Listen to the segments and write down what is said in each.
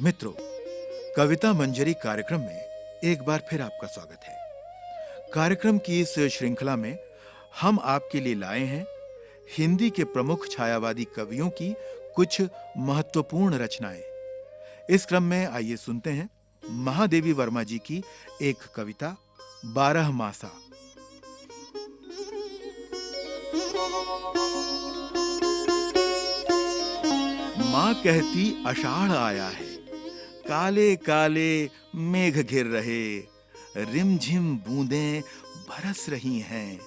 मित्रों, कविता मंजरी कार्यक्रम में एक बार फिर आपका स्वागत है। कार्यक्रम की इस श्रृंखला में हम आपके लिए लाए हैं हिंदी के प्रमुख छायावादी कवियों की कुछ महत्वपूर्ण रचनाएं। इस क्रम में आइए सुनते हैं महादेवी वर्मा जी की एक कविता 12 मासा। माँ कहती आषाढ़ आया है, काले काले मेघ घिर रहे, रिमझिम बूंदें बरस रही हैं,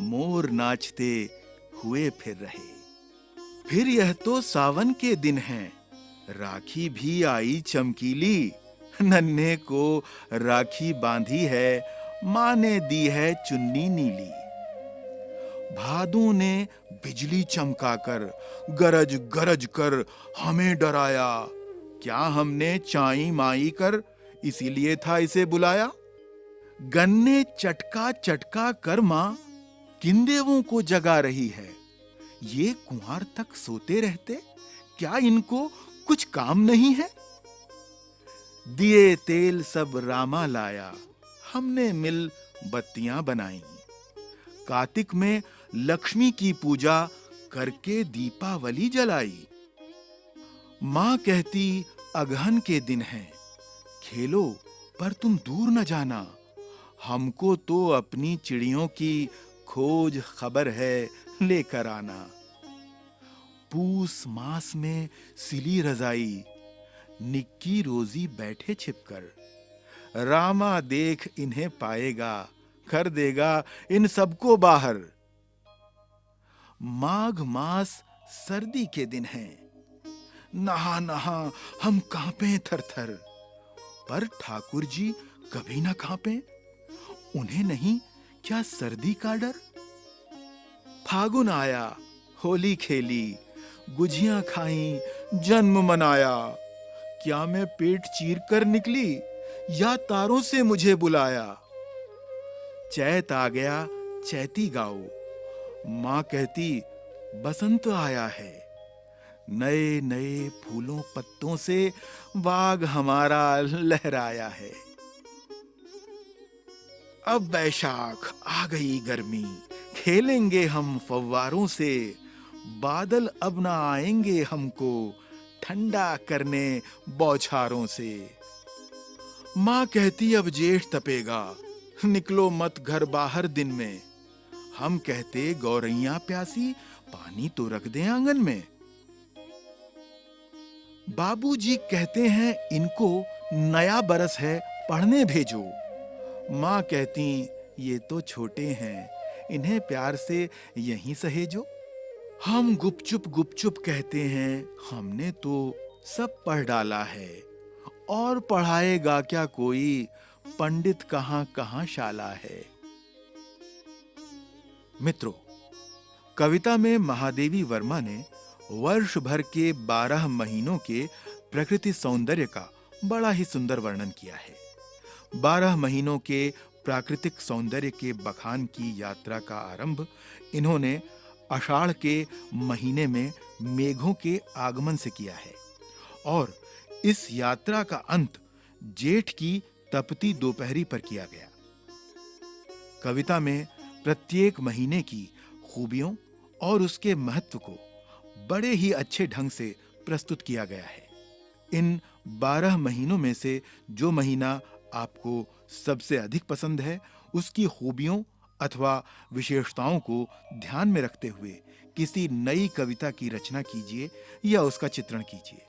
मोर नाचते हुए फिर रहे। फिर यह तो सावन के दिन हैं, राखी भी आई चमकीली, नन्हे को राखी बांधी है, माँ ने दी है चुन्नी नीली। भादू ने बिजली चमकाकर गरज गरज कर हमें डराया, क्या हमने चाई माई कर इसीलिए था इसे बुलाया। गन्ने चटका चटका कर मां किन देवों को जगा रही है, ये कुंवार तक सोते रहते, क्या इनको कुछ काम नहीं है। दिए तेल सब रामा लाया, हमने मिल बत्तियां बनाई, कार्तिक में लक्ष्मी की पूजा करके दीपावली जलाई। मां कहती अगहन के दिन हैं, खेलो पर तुम दूर न जाना, हमको तो अपनी चिड़ियों की खोज खबर है, लेकर आना। पूस मास में सिली रजाई, निक्की रोजी बैठे छिपकर, रामा देख इन्हें पाएगा, कर देगा इन सबको बाहर। माघ मास सर्दी के दिन हैं, नहा नहा हम कांपे थर थर, पर ठाकुर जी कभी न कांपे, उन्हें नहीं क्या सर्दी का डर। फागुन आया, होली खेली, गुझियां खाई, जन्म मनाया, क्या मैं पेट चीर कर निकली या तारों से मुझे बुलाया। चैत आ गया, चैती गाओ, मां कहती बसंत आया है, नए नए फूलों पत्तों से बाग हमारा लहराया है। अब बैशाख आ गई गर्मी, खेलेंगे हम फव्वारों से, बादल अब ना आएंगे हमको ठंडा करने बौछारों से। मां कहती अब जेठ तपेगा, निकलो मत घर बाहर दिन में, हम कहते गौरैया प्यासी, पानी तो रख दे आंगन में। बाबूजी कहते हैं इनको नया बरस है, पढ़ने भेजो, मां कहती ये तो छोटे हैं, इन्हें प्यार से यहीं सहेजो। हम गुपचुप गुपचुप कहते हैं, हमने तो सब पढ़ डाला है, और पढ़ाएगा क्या कोई, पंडित कहां कहां शाला है। मित्रों, कविता में महादेवी वर्मा ने वर्ष भर के 12 महीनों के प्रकृति सौंदर्य का बड़ा ही सुंदर वर्णन किया है। 12 महीनों के प्राकृतिक सौंदर्य के बखान की यात्रा का आरंभ इन्होंने आषाढ़ के महीने में मेघों के आगमन से किया है, और इस यात्रा का अंत जेठ की तपती दोपहरी पर किया गया। कविता में प्रत्येक महीने की खूबियों और उसके महत्व को बड़े ही अच्छे ढंग से प्रस्तुत किया गया है। इन 12 महीनों में से जो महीना आपको सबसे अधिक पसंद है, उसकी खूबियों अथवा विशेषताओं को ध्यान में रखते हुए किसी नई कविता की रचना कीजिए या उसका चित्रण कीजिए।